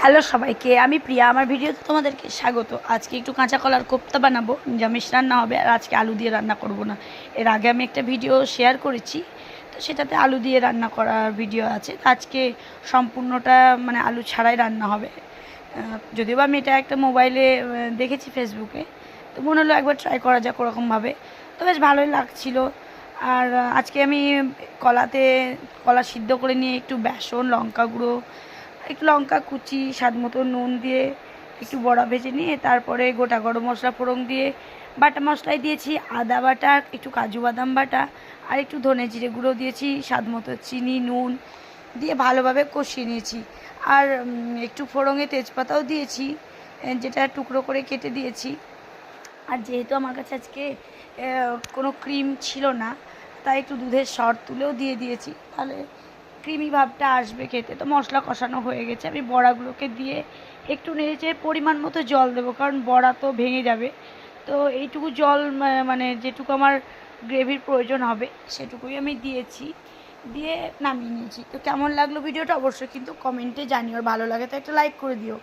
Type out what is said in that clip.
Hello সবাইকে, আমি প্রিয়া। আমার ভিডিওতে তোমাদেরকে স্বাগত। আজকে একটু কাঁচা কলার কোপ্তা বানাবো, নিরামিষ রান্না হবে। আর আজকে আলু দিয়ে রান্না করব না। এর আগে আমি একটা ভিডিও শেয়ার করেছি, তো সেটাতে আলু দিয়ে রান্না করার ভিডিও আছে। আজকে সম্পূর্ণটা মানে আলু ছাড়াই রান্না হবে। যদিও বা আমি এটা একটা মোবাইলে দেখেছি ফেসবুকে, তো মনে হলো একবার ট্রাই করা যাক ওরকমভাবে। তো বেশ ভালোই লাগছিল। আর আজকে আমি কলা সিদ্ধ করে নিয়ে একটু বেসন, লঙ্কা গুঁড়ো, একটু লঙ্কা কুচি, স্বাদ মতো নুন দিয়ে একটু বড়া ভেজে নিয়ে তারপরে গোটা গরম মশলা ফোড়ন দিয়ে বাটা মশলায় দিয়েছি আদা বাটা, একটু কাজু বাদাম বাটা, আর একটু ধনে জিরে গুঁড়ো দিয়েছি, স্বাদ মতো চিনি, নুন দিয়ে ভালোভাবে কষিয়ে নিয়েছি। আর একটু ফোড়নে তেজপাতাও দিয়েছি, যেটা টুকরো করে কেটে দিয়েছি। আর যেহেতু আমার কাছে আজকে কোনো ক্রিম ছিল না, তাই একটু দুধের সর তুলেও দিয়ে দিয়েছি, তাহলে ক্রিমি ভাবটা আসবে খেতে। তো মশলা কষানো হয়ে গেছে, আমি বড়াগুলোকে দিয়ে একটু নেড়েচে পরিমাণ মতো জল দেবো, কারণ বড়া তো ভেঙে যাবে। তো এইটুকু জল মানে যেটুকু আমার গ্রেভির প্রয়োজন হবে সেটুকুই আমি দিয়েছি, দিয়ে নামিয়ে নিয়েছি। তো কেমন লাগলো ভিডিওটা অবশ্যই কিন্তু কমেন্টে জানিও, আর ভালো লাগে তো একটা লাইক করে দিও।